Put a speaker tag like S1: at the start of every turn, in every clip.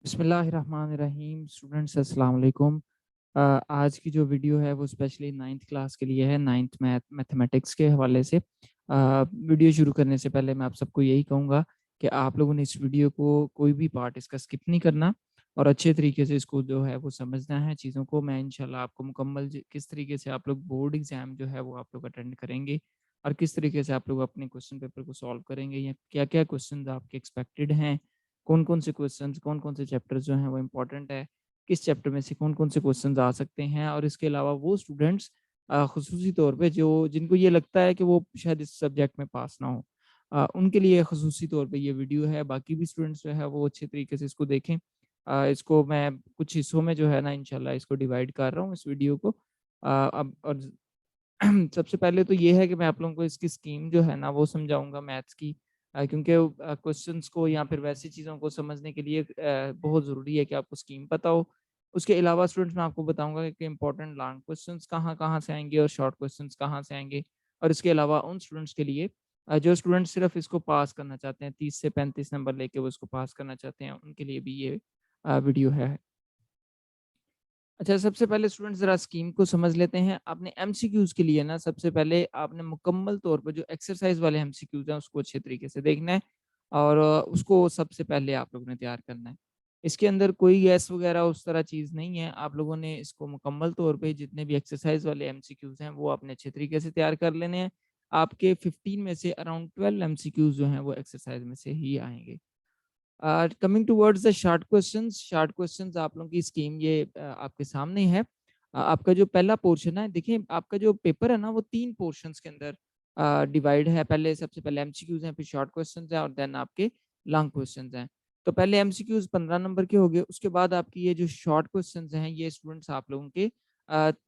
S1: बिस्मिल्लाहिर्रहमानिर्रहीम। स्टूडेंट्स अस्सलाम वालेकुम। आज की जो वीडियो है वो स्पेशली 9th क्लास के लिए है। 9th मैथमेटिक्स के हवाले से वीडियो शुरू करने से पहले मैं आप सबको यही कहूँगा कि आप लोगों ने इस वीडियो को कोई भी पार्ट इसका स्किप नहीं करना और अच्छे तरीके से इसको जो है वो समझना है चीज़ों को। मैं इंशाल्लाह आपको मुकम्मल किस तरीके से आप लोग बोर्ड एग्ज़ाम जो है वो आप लोग अटेंड करेंगे और किस तरीके से आप लोग अपने क्वेश्चन पेपर को सॉल्व करेंगे या क्या-क्या क्वेश्चंस आपके एक्सपेक्टेड हैं, कौन-कौन से क्वेश्चंस, कौन-कौन से चैप्टर्स जो हैं वो इम्पोर्टेंट है, किस चैप्टर में से कौन-कौन से क्वेश्चंस आ सकते हैं। और इसके अलावा वो स्टूडेंट्स ख़ुसूसी तौर पे जो जिनको ये लगता है कि वो शायद इस सब्जेक्ट में पास ना हो, उनके लिए ख़ुसूसी तौर पे ये वीडियो है। बाकी भी स्टूडेंट्स जो है वो अच्छे तरीके से इसको देखें। इसको मैं कुछ हिस्सों में जो है ना इंशाल्लाह इसको डिवाइड कर रहा हूँ इस वीडियो को। अब और सबसे पहले तो ये है कि मैं आप लोगों को इसकी स्कीम जो है ना वो समझाऊँगा मैथ्स की, क्योंकि क्वेश्चंस को या फिर वैसी चीज़ों को समझने के लिए बहुत ज़रूरी है कि आपको स्कीम पता हो। उसके अलावा स्टूडेंट्स मैं आपको बताऊँगा कि इम्पोर्टेंट लॉन्ग क्वेश्चंस कहाँ-कहाँ से आएँगे और शॉर्ट क्वेश्चंस कहाँ से आएँगे। और इसके अलावा उन स्टूडेंट्स के लिए जो स्टूडेंट्स सिर्फ़ इसको पास करना चाहते हैं, 30 से 35 नंबर लेके वो इसको पास करना चाहते हैं, उनके लिए भी ये वीडियो है। अच्छा, सबसे पहले स्टूडेंट्स ज़रा स्कीम को समझ लेते हैं। आपने एमसीक्यूज़ के लिए ना सबसे पहले आपने मुकम्मल तौर पर जो एक्सरसाइज़ वाले एमसीक्यूज़ हैं उसको अच्छे तरीके से देखना है और उसको सबसे पहले आप लोगों ने तैयार करना है। इसके अंदर कोई गैस वगैरह उस तरह चीज़ नहीं है। आप लोगों ने इसको मुकम्मल तौर पे जितने भी एक्सरसाइज़ वाले एमसीक्यूज़ हैं वो आपने अच्छे तरीके से तैयार कर लेने हैं। आपके 15 में से अराउंड 12 एमसीक्यूज़ जो हैं वो एक्सरसाइज़ में से ही आएँगे। Coming towards the short questions आप लोगों की स्कीम ये आपके सामने है। आपका जो पहला पोर्शन है, देखिए आपका जो पेपर है ना वो 3 पोर्शंस के अंदर डिवाइड है। पहले सबसे पहले एमसीक्यूज़ हैं, फिर शॉर्ट क्वेश्चंस हैं और देन आपके लॉन्ग क्वेश्चंस हैं। तो पहले एमसीक्यूज़ 15 नंबर के हो गए, उसके बाद आपकी ये जो शॉर्ट क्वेश्चंस हैं ये स्टूडेंट्स आप लोगों के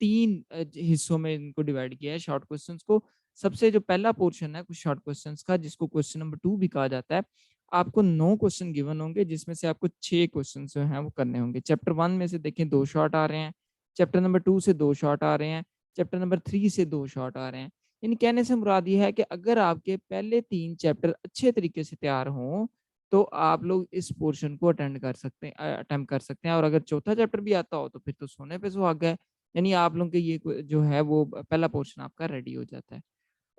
S1: 3 हिस्सों में इनको डिवाइड किया है शॉर्ट क्वेश्चंस को। सबसे जो पहला पोर्शन है कुछ शॉर्ट क्वेश्चंस का, जिसको क्वेश्चन नंबर 2 भी कहा जाता है। आपको 9 क्वेश्चन गिवन होंगे जिसमें से आपको 6 क्वेश्चन जो हैं वो करने होंगे। चैप्टर 1 में से देखें 2 शॉर्ट आ रहे हैं, चैप्टर नंबर 2 से 2 शॉर्ट आ रहे हैं, चैप्टर नंबर 3 से 2 शॉर्ट आ रहे हैं। यानी कहने से मुराद ये है कि अगर आपके पहले 3 चैप्टर अच्छे तरीके से तैयार हों, तो आप लोग इस पोर्शन को अटेम्प्ट कर सकते हैं और अगर चौथा चैप्टर भी आता हो तो फिर तो सोने पे सुहागा है। यानी आप लोगों के ये जो है वो पहला पोर्शन आपका रेडी हो जाता है।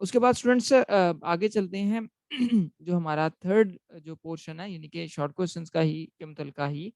S1: उसके बाद स्टूडेंट्स आगे चलते हैं। जो हमारा थर्ड जो पोर्शन है यानी कि शॉर्ट क्वेश्चंस का ही के मुतल्लिका ही,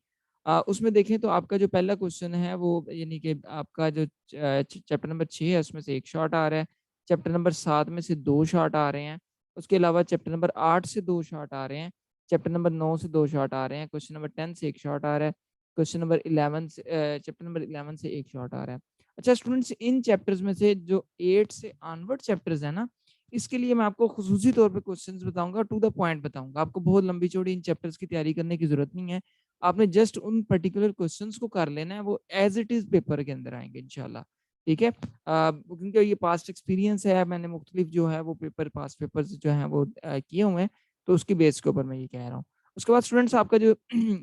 S1: उसमें देखें तो आपका जो पहला क्वेश्चन है वो यानी कि आपका जो चैप्टर नंबर 6 है उसमें से 1 शॉर्ट आ रहा है, चैप्टर नंबर 7 में से 2 शॉर्ट आ रहे हैं, उसके अलावा चैप्टर नंबर 8 से 2 शॉर्ट आ रहे हैं, चैप्टर नंबर 9 से 2 शॉर्ट आ रहे हैं, क्वेश्चन नंबर 10 से 1 शॉर्ट आ रहा है, क्वेश्चन नंबर 11 से चैप्टर नंबर 11 से 1 शॉर्ट आ रहा है। अच्छा स्टूडेंट्स, इन चैप्टर्स में से जो 8 से ऑनवर्ड चैप्टर्स हैं ना, इसके लिए मैं आपको ख़ुसूसी तौर पे क्वेश्चंस बताऊँगा, टू द पॉइंट बताऊँगा। आपको बहुत लंबी-चौड़ी इन चैप्टर्स की तैयारी करने की ज़रूरत नहीं है। आपने जस्ट उन पर्टिकुलर क्वेश्चंस को कर लेना है, वो एज़ इट इज़ पेपर के अंदर आएँगे इंशाल्लाह, ठीक है? क्योंकि ये पास्ट एक्सपीरियंस है, मैंने मुख्तलिफ जो है वो पास्ट पेपर्स जो हैं वो किए हुए हैं, तो उसकी बेस के ऊपर मैं ये कह रहा हूँ। उसके बाद स्टूडेंट्स आपका जो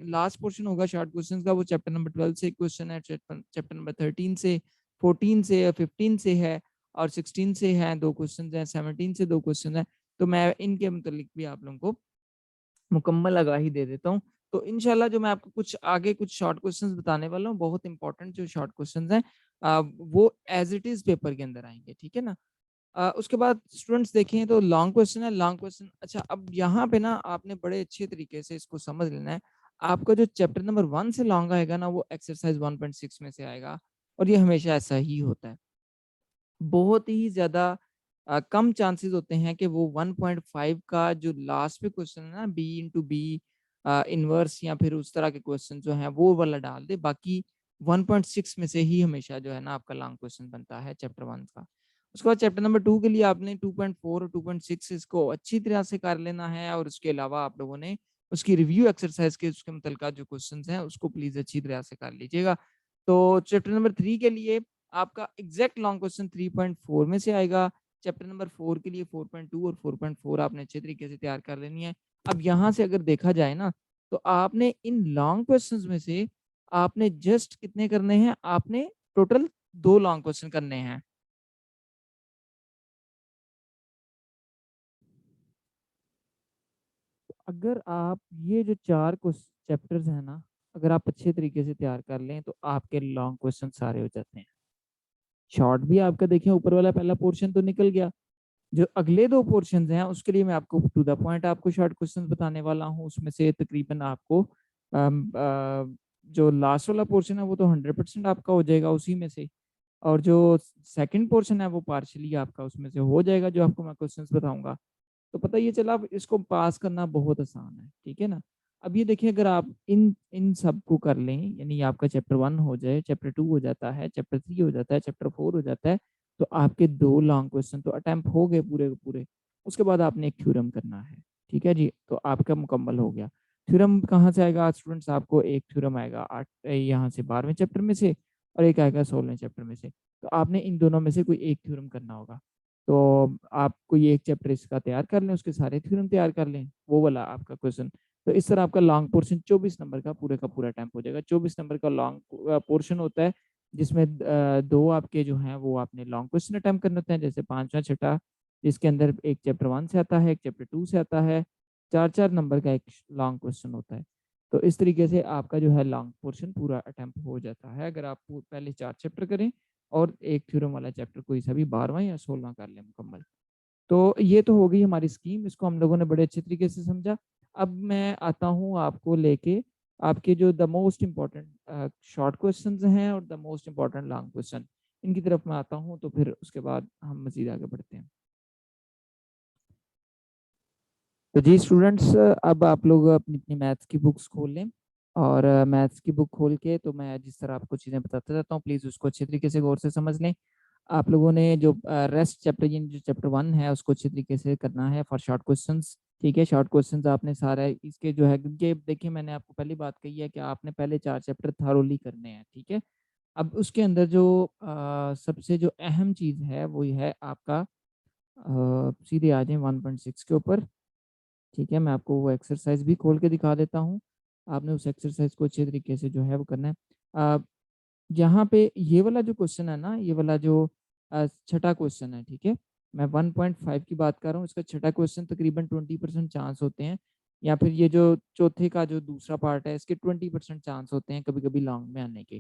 S1: लास्ट पोर्शन होगा शॉर्ट क्वेश्चंस का, वो चैप्टर नंबर 12 से क्वेश्चन है, चैप्टर नंबर 13 से, 14 से, 15 से है और 16 से हैं 2 क्वेश्चंस हैं, 17 से 2 क्वेश्चन हैं। तो मैं इनके मुतालिक भी आप लोगों को मुकम्मल आगाही दे देता हूँ। तो इंशाल्लाह जो मैं आपको कुछ आगे कुछ शॉर्ट क्वेश्चंस बताने वाला हूँ, बहुत इंपॉर्टेंट जो शॉर्ट क्वेश्चंस हैं, वो एज़ इट इज़ पेपर के अंदर आएँगे, ठीक है ना? उसके बाद स्टूडेंट्स देखें तो लॉन्ग क्वेश्चन है, लॉन्ग क्वेश्चन अच्छा अब यहाँ पे ना आपने बड़े अच्छे तरीके से इसको समझ लेना है। आपका जो चैप्टर नंबर 1 से लॉन्ग आएगा ना, वो एक्सरसाइज़ 1.6 में से आएगा और ये हमेशा ऐसा ही होता है। बहुत ही ज़्यादा कम चांसेस होते हैं कि वो 1.5 का जो लास्ट पे क्वेश्चन है ना, बी इंटू बी इनवर्स या फिर उस तरह के क्वेश्चन जो हैं वो वाला डाल दे। बाकी 1.6 में से ही हमेशा जो है ना आपका लॉन्ग क्वेश्चन बनता है चैप्टर 1 का। उसके बाद चैप्टर नंबर 2 के लिए आपने 2.4 और 2.6 इसको अच्छी तरह से कर लेना है और उसके अलावा आप लोगों ने उसकी रिव्यू एक्सरसाइज के उसके मुतल्लिका जो क्वेश्चंस हैं उसको प्लीज़ अच्छी तरह से कर लीजिएगा। तो चैप्टर नंबर 3 के लिए आपका एग्जैक्ट लॉन्ग क्वेश्चन 3.4 में से आएगा। चैप्टर नंबर 4 के लिए 4.2 और 4.4 आपने अच्छे तरीके से तैयार कर लेनी है। अब यहाँ से अगर देखा जाए ना, तो आपने इन लॉन्ग क्वेश्चंस में से आपने जस्ट कितने करने हैं? आपने टोटल 2 लॉन्ग क्वेश्चन करने हैं। अगर आप ये जो 4 चैप्टर्स हैं ना, अगर आप अच्छे तरीके से तैयार कर लें तो आपके लॉन्ग क्वेश्चन सारे हो जाते हैं। शॉर्ट भी आपका देखें, ऊपर वाला पहला पोर्शन तो निकल गया, जो अगले दो पोर्शंस हैं उसके लिए मैं आपको टू द पॉइंट आपको शॉर्ट क्वेश्चंस बताने वाला हूँ। उसमें से तकरीबन आपको जो लास्ट वाला पोर्शन है वो तो 100% आपका हो जाएगा उसी में से, और जो सेकंड पोर्शन है वो पार्शली आपका उसमें से हो जाएगा, जो आपको मैं क्वेश्चंस बताऊंगा। तो पता ये चला, अब इसको पास करना बहुत आसान है, ठीक है ना। अब ये देखिए, अगर आप इन इन सब को कर लें, यानी आपका चैप्टर 1 हो जाए, चैप्टर 2 हो जाता है, चैप्टर 3 हो जाता है, चैप्टर 4 हो जाता है, तो आपके 2 लॉन्ग क्वेश्चन तो अटेम्प्ट हो गए पूरे के पूरे। उसके बाद आपने एक थ्योरम करना है, ठीक है जी, तो आपका मुकम्मल हो गया। थ्योरम कहाँ से आएगा स्टूडेंट्स? आपको एक थ्योरम आएगा आठ यहाँ से 12वें चैप्टर में से, और एक आएगा 16वें चैप्टर में से। तो आपने इन दोनों में से कोई एक थ्योरम करना होगा। तो आप कोई एक चैप्टर इसका तैयार कर लें, उसके सारे थ्योरम तैयार कर लें, वो वाला आपका क्वेश्चन। तो इस तरह आपका लॉन्ग पोर्शन 24 नंबर का पूरा अटेम्प्ट हो जाएगा। 24 नंबर का लॉन्ग पोर्शन होता है, जिसमें दो आपके जो हैं वो आपने लॉन्ग क्वेश्चन अटेम्प्ट करने होते हैं, जैसे पांचवा छठा, जिसके अंदर एक चैप्टर 1 से आता है, एक चैप्टर 2 से आता है, 4-4 नंबर का एक लॉन्ग क्वेश्चन होता है। तो इस तरीके से आपका जो है लॉन्ग पोर्शन पूरा अटेम्प्ट हो जाता है, अगर आप पहले 4 चैप्टर करें और एक थ्योरम वाला चैप्टर कोई सा भी 12वां या 16वां कर लें मुकम्मल। तो ये तो हो गई हमारी स्कीम, इसको हम लोगों ने बड़े अच्छे तरीके से समझा। अब मैं आता हूँ आपको लेके आपके जो the most important short questions हैं और the most important long question, इनकी तरफ मैं आता हूँ, तो फिर उसके बाद हम मजीद आगे बढ़ते हैं। तो जी स्टूडेंट्स, अब आप लोग अपनी अपनी मैथ्स की बुक्स खोल लें, और मैथ्स की बुक खोल के तो मैं जिस तरह आपको चीज़ें बताता रहता हूँ, प्लीज़ उसको अच्छे तरीके से गौर से समझ लें। आप लोगों ने जो रेस्ट चैप्टर, जो चैप्टर 1 है उसको अच्छे तरीके से करना है फॉर शॉर्ट क्वेश्चंस, ठीक है। शॉर्ट क्वेश्चंस आपने सारा इसके जो है, क्योंकि देखिए मैंने आपको पहली बात कही है कि आपने पहले 4 चैप्टर थारोली करने हैं, ठीक है। अब उसके अंदर जो सबसे जो अहम चीज़ है वो ये है आपका, सीधे आ जाए 1.6 के ऊपर, ठीक है। मैं आपको वो एक्सरसाइज भी खोल के दिखा देता हूँ। आपने उस एक्सरसाइज को अच्छे तरीके से जो है वो करना है। यहाँ पे ये वाला जो क्वेश्चन है ना, ये वाला जो छठा क्वेश्चन है, ठीक है। मैं 1.5 की बात कर रहा हूँ, इसका छठा क्वेश्चन तकरीबन 20% चांस होते हैं, या फिर ये जो चौथे का जो दूसरा पार्ट है इसके 20% चांस होते हैं कभी कभी लॉन्ग में आने के,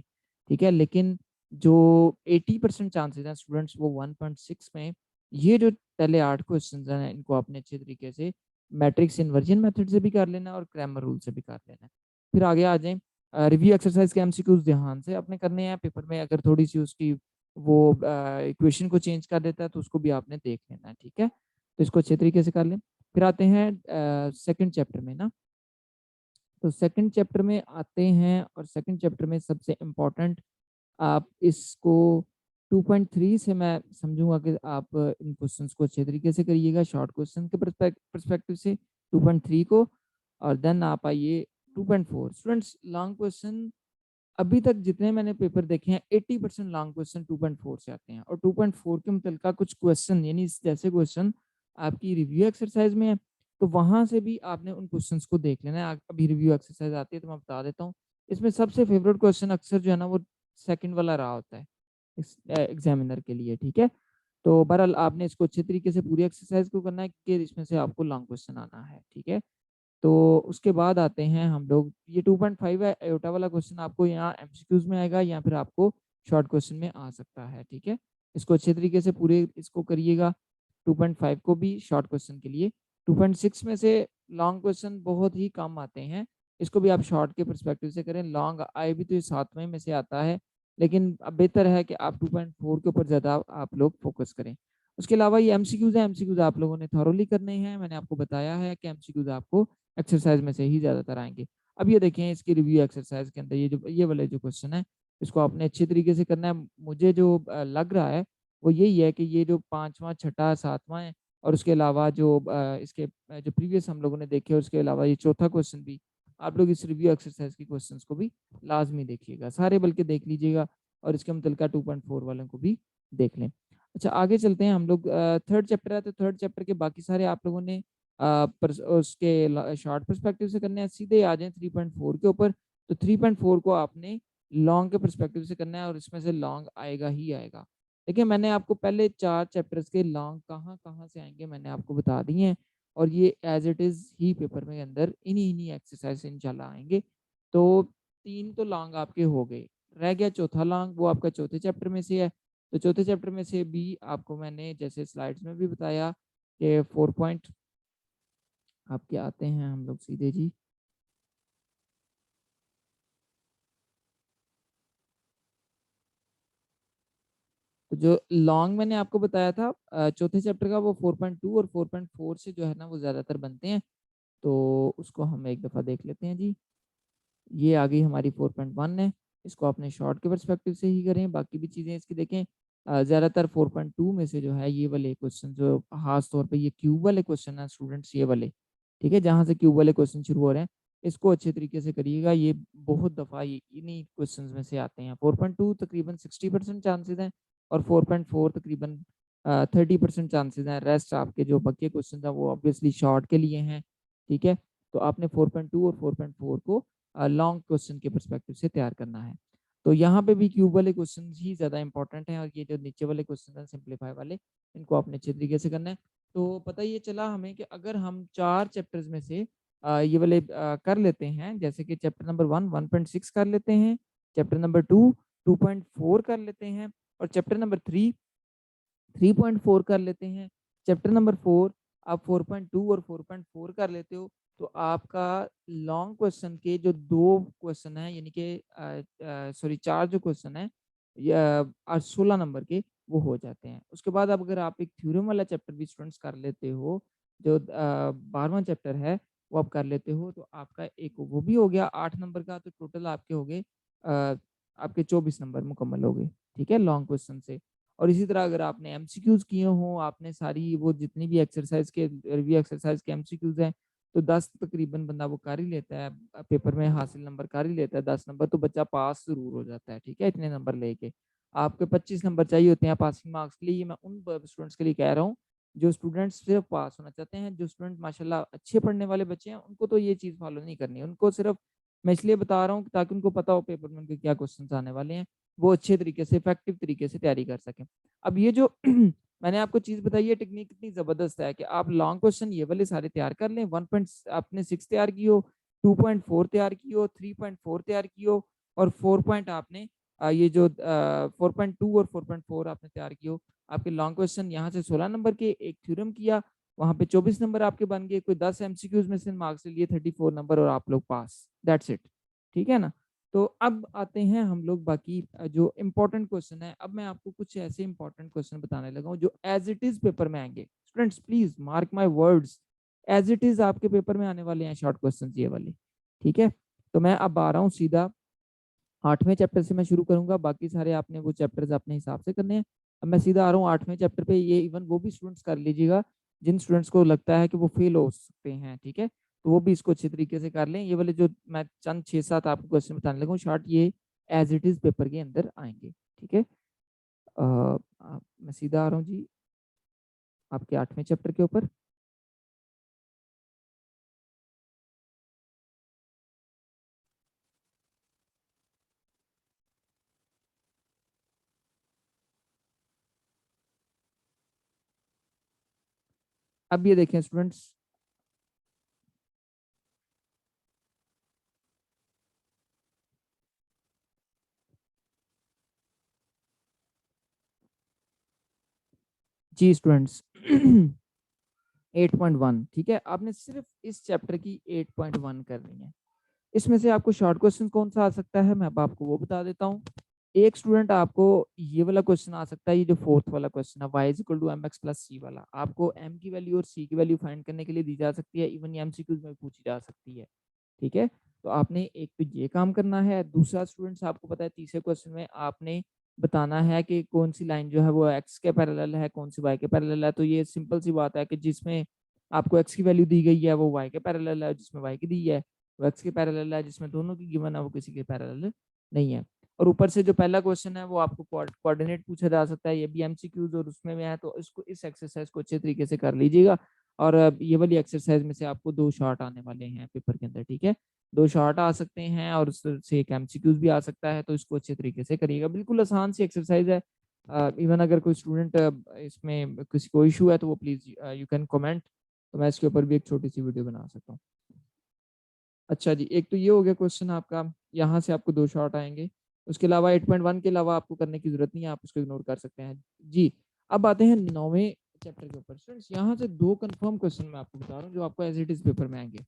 S1: ठीक है। लेकिन जो 80% चांसेस हैं स्टूडेंट्स, वो 1.6 में, ये जो पहले 8 क्वेश्चन हैं इनको आपने अच्छे तरीके से मैट्रिक्स इन्वर्जन मेथड से भी कर लेना और क्रैमर रूल से भी कर लेना। फिर आगे आ जाए, रिव्यू एक्सरसाइज के एमसीक्यूज ध्यान से अपने करने हैं पेपर में, अगर थोड़ी सी उसकी वो इक्वेशन को चेंज कर देता है तो उसको भी आपने देख लेना है, ठीक है। तो इसको अच्छे तरीके से कर लें। फिर आते हैं सेकंड चैप्टर में ना, तो सेकंड चैप्टर में आते हैं, और सेकंड चैप्टर में सबसे इम्पोर्टेंट आप इसको 2.3 से मैं समझूंगा कि आप इन क्वेश्चंस को अच्छे तरीके से करिएगा शॉर्ट क्वेश्चन के परस्पेक्टिव से 2.3 को, और देन आप आइए 2.4। स्टूडेंट्स लॉन्ग क्वेश्चन अभी तक जितने मैंने पेपर देखे हैं 80% लॉन्ग क्वेश्चन 2.4 से आते हैं, और 2.4 के मुतलका कुछ क्वेश्चन, यानी जैसे क्वेश्चन आपकी रिव्यू एक्सरसाइज में है, तो वहां से भी आपने उन क्वेश्चंस को देख लेना है। अभी रिव्यू एक्सरसाइज आती है तो मैं बता देता हूँ। इसमें सबसे फेवरेट क्वेश्चन अक्सर जो है ना वो सेकंड वाला रहा होता है इस एग्जामिनर के लिए, ठीक है। तो बहरहाल आपने इसको अच्छे तरीके से पूरी एक्सरसाइज को करना है कि इसमें से आपको लॉन्ग क्वेश्चन आना है, ठीक है। तो उसके बाद आते हैं हम लोग, ये 2.5 है, एयोटा वाला क्वेश्चन आपको यहाँ एमसीक्यूज में आएगा या फिर आपको शॉर्ट क्वेश्चन में आ सकता है, ठीक है। इसको अच्छे तरीके से पूरे इसको करिएगा, 2.5 को भी शॉर्ट क्वेश्चन के लिए। 2.6 में से लॉन्ग क्वेश्चन बहुत ही कम आते हैं, इसको भी आप शॉर्ट के परस्पेक्टिव से करें। लॉन्ग आए भी तो ये 7वें में से आता है, लेकिन अब बेहतर है कि आप 2.4 के ऊपर ज़्यादा आप लोग फोकस करें। उसके अलावा ये एमसीक्यूज है, एमसीक्यूज आप लोगों ने थॉरोली करने हैं, मैंने आपको बताया है कि एमसीक्यूज आपको एक्सरसाइज में से ही ज़्यादातर आएंगे। अब ये देखें इसकी रिव्यू एक्सरसाइज के अंदर ये वाले जो क्वेश्चन है, इसको आपने अच्छे तरीके से करना है। मुझे जो लग रहा है वो यही है कि ये जो पांचवा छठा सातवां है, और उसके अलावा जो इसके जो प्रीवियस हम लोगों ने देखे, उसके अलावा ये चौथा क्वेश्चन भी आप लोग इस रिव्यू एक्सरसाइज के क्वेश्चंस को भी लाजमी देखिएगा, सारे बल्कि देख लीजिएगा, और इसके मुतलका 2.4 वालों को भी देख लें। अच्छा आगे चलते हैं हम लोग, थर्ड चैप्टर है, तो थर्ड चैप्टर के बाकी सारे आप लोगों ने उसके शॉर्ट परस्पेक्टिव से करने हैं। सीधे आ जाए 3.4 के ऊपर, तो 3.4 को आपने लॉन्ग के परस्पेक्टिव से करना है, और इसमें से लॉन्ग आएगा ही आएगा। देखिए मैंने आपको पहले 4 चैप्टर्स के लॉन्ग कहाँ कहाँ से आएंगे मैंने आपको बता दिए हैं, और ये एज इट इज ही पेपर में अंदर इन्हीं इन्हीं एक्सरसाइज इंशाल्लाह आएंगे। तो 3 तो लॉन्ग आपके हो गए, रह गया चौथा लॉन्ग, वो आपका चौथे चैप्टर में से है। तो चौथे चैप्टर में से भी आपको मैंने जैसे स्लाइड्स में भी बताया कि 4 पॉइंट आपके आते हैं, हम लोग सीधे जी तो जो लॉन्ग मैंने आपको बताया था चौथे चैप्टर का, वो 4.2 और 4.4 से जो है ना वो ज़्यादातर बनते हैं। तो उसको हम एक दफ़ा देख लेते हैं जी। ये आ गई हमारी 4.1 है, इसको आपने शॉर्ट के परस्पेक्टिव से ही करें, बाकी भी चीज़ें इसकी देखें। ज़्यादातर 4.2 में से जो है ये वाले क्वेश्चन, जो खास तौर पे ये क्यूब वाले क्वेश्चन है स्टूडेंट्स, ये वाले, ठीक है, जहाँ से क्यूब वाले क्वेश्चन शुरू हो रहे हैं, इसको अच्छे तरीके से करिएगा। ये बहुत दफ़ा ये इन्हीं क्वेश्चन में से आते हैं। 4.2 तकरीबन 60% चांसेस हैं, और 4.4 तकरीबन 30% चांसेस हैं। रेस्ट आपके जो बचे क्वेश्चन हैं वो ऑब्वियसली शॉर्ट के लिए हैं, ठीक है। तो आपने 4.2 और 4.4 को लॉन्ग क्वेश्चन के परस्पेक्टिव से तैयार करना है। तो यहाँ पे भी क्यूब वाले क्वेश्चन ही ज़्यादा इंपॉर्टेंट हैं, और ये जो नीचे वाले क्वेश्चन हैं सिंप्लीफाई वाले, इनको आपने अच्छे तरीके से करना है। तो पता ये चला हमें कि अगर हम 4 चैप्टर्स में से ये वाले कर लेते हैं, जैसे कि चैप्टर नंबर 1 1.6 कर लेते हैं, चैप्टर नंबर 2 2.4 कर लेते हैं, और चैप्टर नंबर 3 3.4 कर लेते हैं, चैप्टर नंबर 4 आप 4.2 और 4.4 कर लेते हो, तो आपका लॉन्ग क्वेश्चन के जो 2 क्वेश्चन हैं, यानी कि सॉरी 4 जो क्वेश्चन हैं या 16 नंबर के, वो हो जाते हैं। उसके बाद अब अगर आप एक थ्योरम वाला चैप्टर भी स्टूडेंट्स कर लेते हो, जो 12वां चैप्टर है, वो आप कर लेते हो, तो आपका एक वो भी हो गया 8 नंबर का, तो टोटल आपके हो गए आपके 24 नंबर मुकम्मल हो गए, ठीक है, लॉन्ग क्वेश्चन से। और इसी तरह अगर आपने एमसीक्यूज किए हों, आपने सारी वो जितनी भी एक्सरसाइज के रिव्यू एक्सरसाइज के एमसीक्यूज हैं, तो 10 तकरीबन बंदा वो कर ही लेता है, पेपर में हासिल नंबर कर ही लेता है, 10 नंबर तो बच्चा पास जरूर हो जाता है, ठीक है, इतने नंबर लेके। आपके 25 नंबर चाहिए होते हैं पासिंग मार्क्स के लिए। ये मैं उन स्टूडेंट्स के लिए कह रहा हूँ जो स्टूडेंट्स सिर्फ पास होना चाहते हैं। जो स्टूडेंट माशाल्लाह अच्छे पढ़ने वाले बच्चे हैं, उनको तो ये चीज़ फॉलो नहीं करनी है, उनको सिर्फ मैं इसलिए बता रहा हूँ ताकि उनको पता हो पेपर में उनके क्या क्वेश्चन आने वाले हैं, वो अच्छे तरीके से इफेक्टिव तरीके से तैयारी कर सकें। अब ये जो मैंने आपको चीज बताई है, टेक्निक इतनी जबरदस्त है कि आप लॉन्ग क्वेश्चन ये वाले सारे तैयार कर लें। 1.6 तैयार की हो, 2.4 तैयार की हो, 3.4 तैयार की हो, और 4 पॉइंट आपने ये जो 4.2 और 4.4 आपने तैयार की हो, आपके लॉन्ग क्वेश्चन यहाँ से 16 नंबर के, एक थ्योरम किया, वहां पे 24 नंबर आपके बन गए, कोई 10 एमसीक्यूज में से मार्क्स लिए 34 नंबर, और आप लोग पास, दैट्स इट, ठीक है ना। तो अब आते हैं हम लोग बाकी जो इम्पोर्टेंट क्वेश्चन है। अब मैं आपको कुछ ऐसे इम्पोर्टेंट क्वेश्चन बताने लगा हूँ जो एज इट इज पेपर में आएंगे। Students please mark my words, as it is आपके पेपर में आने वाले हैं शॉर्ट क्वेश्चन ये वाले, ठीक है। तो मैं अब आ रहा हूँ सीधा 8वें चैप्टर से मैं शुरू करूंगा, बाकी सारे आपने वो चैप्टर्स अपने हिसाब से करने हैं। अब मैं सीधा आ रहा हूँ 8वें चैप्टर पे। ये इवन वो भी स्टूडेंट्स कर लीजिएगा जिन स्टूडेंट्स को लगता है कि वो फेल हो सकते हैं, ठीक है, तो वो भी इसको अच्छे तरीके से कर लें। ये वाले जो मैं चंद 6-7 आपको क्वेश्चन बताने लगा हूँ शॉर्ट, ये एज इट इज पेपर के अंदर आएंगे, ठीक है। मैं सीधा आ रहा हूँ जी आपके 8वें चैप्टर के ऊपर। अब ये देखें स्टूडेंट्स, जी स्टूडेंट्स 8.1, ठीक है, आपने सिर्फ इस चैप्टर की 8.1 करनी है। इसमें से आपको शॉर्ट क्वेश्चन कौन सा आ सकता है, मैं अब आपको वो बता देता हूँ। एक स्टूडेंट आपको ये वाला क्वेश्चन आ सकता है, ये जो फोर्थ वाला क्वेश्चन है, y is equal to M X plus C वाला, आपको m की वैल्यू और c की वैल्यू फाइंड करने के लिए दी जा सकती है, इवन ये एमसीक्यूज में पूछी जा सकती है, ठीक है। तो आपने एक तो ये काम करना है। दूसरा स्टूडेंट्स आपको पता है तीसरे क्वेश्चन में आपने बताना है कि कौन सी लाइन जो है वो x के पैरेलल है, कौन सी y के पैरेलल है। तो ये सिंपल सी बात है कि जिसमें आपको x की वैल्यू दी गई है वो y के पैरेलल है, जिसमें y की दी है वो x के पैरेलल है, जिसमें दोनों की गिवन है वो किसी के पैरेलल नहीं है। और ऊपर से जो पहला क्वेश्चन है वो आपको कोऑर्डिनेट पूछा जा सकता है, ये भी एमसीक्यूज और उसमें में है, तो इसको इस एक्सरसाइज को अच्छे तरीके से कर लीजिएगा। और ये वाली एक्सरसाइज में से आपको 2 शॉर्ट आने वाले हैं पेपर के अंदर, ठीक है, 2 शॉर्ट आ सकते हैं और उससे एक एमसीक्यूज भी आ सकता है, तो इसको अच्छे तरीके से करिएगा। बिल्कुल आसान सी एक्सरसाइज है। इवन अगर कोई स्टूडेंट इसमें किसी को इशू है तो वो प्लीज यू कैन कमेंट, तो मैं इसके ऊपर भी एक छोटी सी वीडियो बना सकता हूँ। अच्छा जी, एक तो ये हो गया क्वेश्चन आपका, यहाँ से आपको 2 शॉर्ट आएंगे। उसके अलावा 8.1 के अलावा आपको करने की जरूरत नहीं है, आप उसको इग्नोर कर सकते हैं जी। अब आते हैं 9वें चैप्टर के ऊपर। स्टूडेंट्स यहाँ से 2 कंफर्म क्वेश्चन मैं आपको बता रहा हूँ जो आपको एज इट इज पेपर में आएंगे।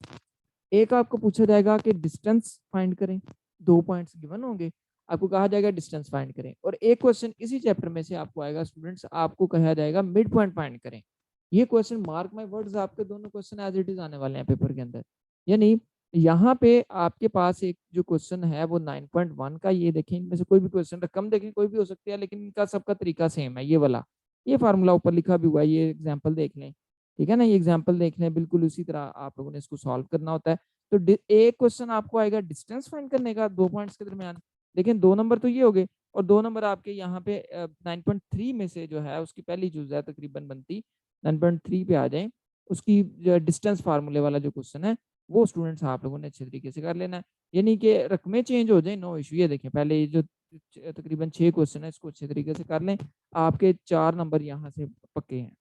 S1: एक आपको पूछा जाएगा कि डिस्टेंस फाइंड करें, 2 पॉइंट्स गिवन होंगे, आपको कहा जाएगा डिस्टेंस फाइंड करें। और एक क्वेश्चन इसी चैप्टर में से आपको आएगा स्टूडेंट्स, आपको कहा जाएगा मिड पॉइंट फाइंड करें। ये क्वेश्चन मार्क माय वर्ड्स, आपके दोनों क्वेश्चन एज इट इज आने वाले हैं पेपर के अंदर। यानी यहाँ पे आपके पास एक जो क्वेश्चन है वो 9.1 का, ये देखें इनमें से कोई भी क्वेश्चन रकम देखें कोई भी हो सकती है, लेकिन इनका सबका तरीका सेम है। ये वाला, ये फार्मूला ऊपर लिखा भी हुआ है, ये एग्जाम्पल देख लें, ठीक है ना, ये एग्जाम्पल देख लें, बिल्कुल उसी तरह आप लोगों ने इसको सॉल्व करना होता है। तो एक क्वेश्चन आपको आएगा डिस्टेंस फाइंड करने का 2 पॉइंट्स के दरमियान, लेकिन 2 नंबर तो ये हो गए, और 2 नंबर आपके यहाँ पे 9.3 में से जो है उसकी पहली चूज है तकरीबन बनती, 9.3 पे आ जाए, उसकी डिस्टेंस फार्मूले वाला जो क्वेश्चन है वो स्टूडेंट्स आप लोगों ने अच्छे तरीके से कर लेना है। यानी कि रकमें चेंज हो जाए, नो इशू। ये देखें पहले ये जो तकरीबन 6 क्वेश्चन है इसको अच्छे तरीके से कर लें, आपके 4 नंबर यहाँ से पक्के हैं,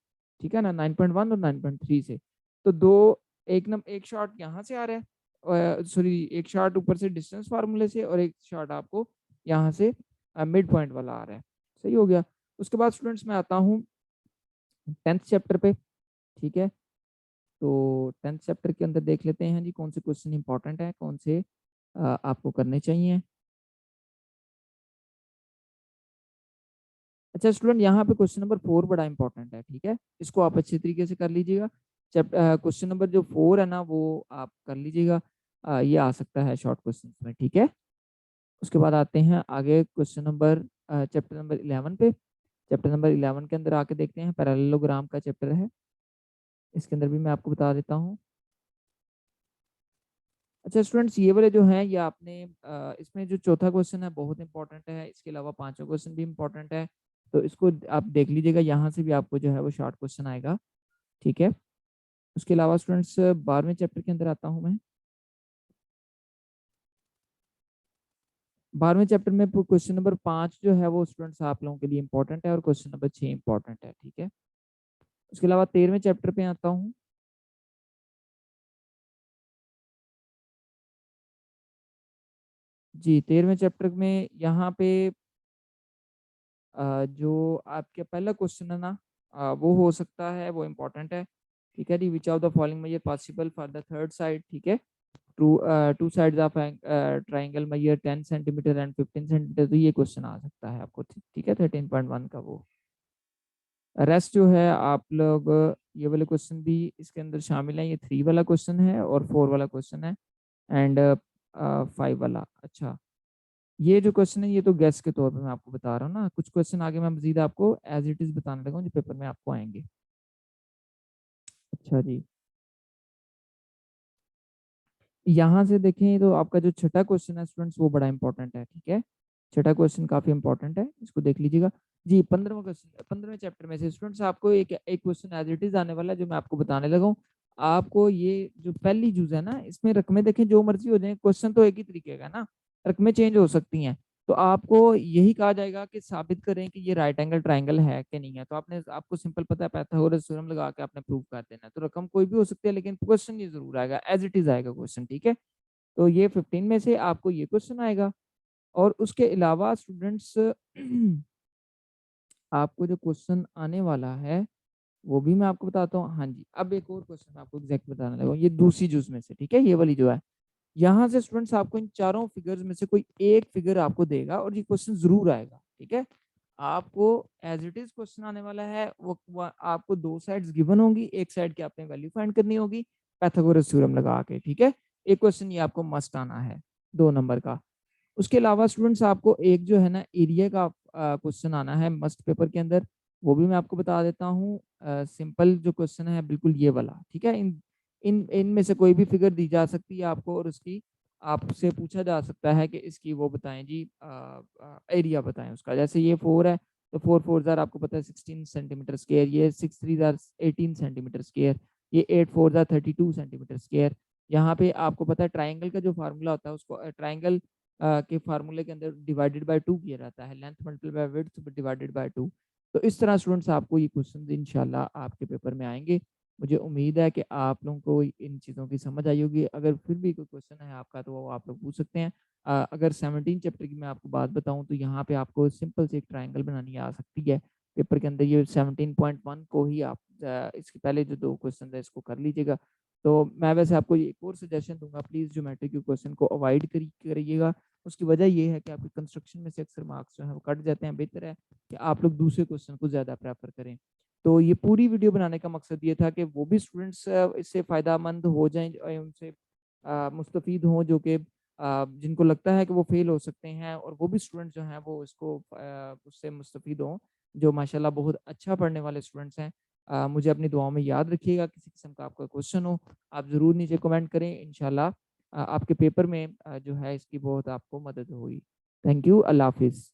S1: ठीक है ना, 9.1 और 9.3 से। तो दो, एक शॉट यहाँ से आ रहा है, सॉरी एक शॉट ऊपर से डिस्टेंस फार्मूले से, और एक शॉट आपको यहाँ से मिड पॉइंट वाला आ रहा है। सही हो गया। उसके बाद स्टूडेंट्स मैं आता हूँ 10th चैप्टर पे, ठीक है। तो 10th चैप्टर के अंदर देख लेते हैं जी कौन से क्वेश्चन इंपॉर्टेंट है, कौन से आपको करने चाहिए। अच्छा स्टूडेंट, यहाँ पे क्वेश्चन नंबर 4 बड़ा इंपॉर्टेंट है, ठीक है, इसको आप अच्छे तरीके से कर लीजिएगा। क्वेश्चन नंबर जो 4 है ना वो आप कर लीजिएगा, ये आ सकता है शॉर्ट क्वेश्चन में, ठीक है। उसके बाद आते हैं आगे क्वेश्चन नंबर चैप्टर नंबर 11 पे। चैप्टर नंबर 11 के अंदर आके देखते हैं, पैरेललोग्राम का चैप्टर है, इसके अंदर भी मैं आपको बता देता हूँ। अच्छा स्टूडेंट्स, ये वाले जो हैं ये आपने इसमें जो चौथा क्वेश्चन है बहुत इंपॉर्टेंट है, इसके अलावा पांचों क्वेश्चन भी इंपॉर्टेंट है, तो इसको आप देख लीजिएगा, यहाँ से भी आपको जो है वो शॉर्ट क्वेश्चन आएगा, ठीक है। उसके अलावा स्टूडेंट्स 12वें चैप्टर के अंदर आता हूँ मैं। 12वें चैप्टर में क्वेश्चन नंबर 5 जो है वो स्टूडेंट्स आप लोगों के लिए इंपॉर्टेंट है, और क्वेश्चन नंबर 6 इंपॉर्टेंट है, ठीक है। उसके अलावा 13वें चैप्टर पे आता हूँ। जी 13वें चैप्टर में यहाँ पे जो आपके पहला क्वेश्चन है ना, वो हो सकता है, वो इम्पोर्टेंट है, ठीक है जी। Which of the following measure possible for the third side, ठीक है। Two sides of triangle measure 10 centimetre and 15 centimetre, तो ये क्वेश्चन आ सकता है आपको, ठीक है, 13.1 का वो। रेस्ट जो है आप लोग ये वाले क्वेश्चन भी इसके अंदर शामिल है, ये 3 वाला क्वेश्चन है और 4 वाला क्वेश्चन है, एंड 5 वाला। अच्छा, ये जो क्वेश्चन है ये तो गेस के तौर पे मैं आपको बता रहा हूँ ना, कुछ क्वेश्चन आगे मैं मजीद आपको एज इट इज बताने लगा हूँ जो पेपर में आपको आएंगे। अच्छा जी, यहाँ से देखें तो आपका जो छठा क्वेश्चन है स्टूडेंट्स वो बड़ा इंपॉर्टेंट है, ठीक है। छठा क्वेश्चन काफी इंपॉर्टेंट है, इसको देख लीजिएगा जी। 15वां क्वेश्चन, 15वें चैप्टर में से स्टूडेंट्स आपको एक एक क्वेश्चन एज इट इज आने वाला है जो मैं आपको बताने लगा हूँ। आपको ये जो पहली चूज है ना, इसमें रकमें देखें जो मर्जी हो जाए, क्वेश्चन तो एक ही तरीके का ना, रकमें चेंज हो सकती हैं। तो आपको यही कहा जाएगा कि साबित करें कि ये राइट एंगल ट्राइंगल है कि नहीं है, तो आपने आपको सिंपल पता है पाइथागोरस थ्योरम लगा के आपने प्रूव कर देना है। तो रकम कोई भी हो सकती है, लेकिन क्वेश्चन ये जरूर आएगा, एज इट इज आएगा क्वेश्चन, ठीक है। तो ये 15 में से आपको ये क्वेश्चन आएगा। और उसके अलावा स्टूडेंट्स आपको जो क्वेश्चन आने वाला है वो भी मैं आपको बताता हूँ। हाँ जी, अब एक और क्वेश्चन मैं आपको एग्जैक्ट बताने लगा हूँ, ये दूसरी जूस में से, ठीक है, ये वाली जो है, यहाँ से स्टूडेंट्स आपको इन चारों फिगर्स में से कोई एक फिगर आपको देगा और ये क्वेश्चन जरूर आएगा, ठीक है। आपको एज इट इज क्वेश्चन आने वाला है, वो आपको 2 साइड्स गिवन होंगी, एक साइड की आपने वैल्यू फाइंड करनी होगी पाइथागोरस थ्योरम लगा के, ठीक है। एक क्वेश्चन ये आपको मस्ट आना है 2 नंबर का। उसके अलावा स्टूडेंट्स आपको एक जो है ना एरिया का क्वेश्चन आना है मस्ट पेपर के अंदर, वो भी मैं आपको बता देता हूँ। सिंपल जो क्वेश्चन है बिल्कुल ये वाला, ठीक है। इन इन इनमें से कोई भी फिगर दी जा सकती है आपको, और उसकी आपसे पूछा जा सकता है कि इसकी वो बताएं जी, एरिया बताएं उसका। जैसे ये 4 है, तो 4 4 आपको पता है 16 सेंटीमीटर स्क्वायर, ये 6 3 18 सेंटीमीटर स्क्वायर, ये 8 4 32 सेंटीमीटर स्क्वायर। यहाँ पे आपको पता है ट्राइंगल का जो फार्मूला होता है उसको ट्राइंगल के फार्मूले के अंदर डिवाइडेड बाय 2 किया जाता है, length multiply by width divided by 2। तो इस तरह स्टूडेंट्स आपको ये क्वेश्चन इंशाल्लाह आपके पेपर में आएंगे। मुझे उम्मीद है कि आप लोगों को इन चीज़ों की समझ आई होगी। अगर फिर भी कोई क्वेश्चन है आपका तो वो आप लोग पूछ सकते हैं। अगर 17 चैप्टर की मैं आपको बात बताऊँ तो यहाँ पे आपको सिंपल से एक ट्रायंगल बनानी आ सकती है। पेपर के अंदर ये 17.1 को ही आप इसके पहले जो 2 क्वेश्चन है इसको कर लीजिएगा। तो मैं वैसे आपको एक और सजेशन दूँगा, प्लीज़ ज्योमेट्री के क्वेश्चन को अवॉइड करिएगा। उसकी वजह ये है कि आपके कंस्ट्रक्शन में से अक्सर मार्क्स जो हैं वो कट जाते हैं। बेहतर है कि आप लोग दूसरे क्वेश्चन को ज़्यादा प्रेफ़र करें। तो ये पूरी वीडियो बनाने का मकसद ये था कि वो भी स्टूडेंट्स इससे फ़ायदामंद हो जाएँ, उनसे मुस्तफ़ीद हों जो कि जिनको लगता है कि वो फ़ेल हो सकते हैं, और वो भी स्टूडेंट जो हैं वो इसको उससे मुस्तफ़ीद हों, जो माशाल्लाह बहुत अच्छा पढ़ने वाले स्टूडेंट्स हैं। मुझे अपनी दुआओं में याद रखिएगा। किसी किस्म का आपका क्वेश्चन हो, आप ज़रूर नीचे कमेंट करें। इंशाल्लाह आपके पेपर में जो है इसकी बहुत आपको मदद होगी। Thank you. अल्लाह हाफ़िज़।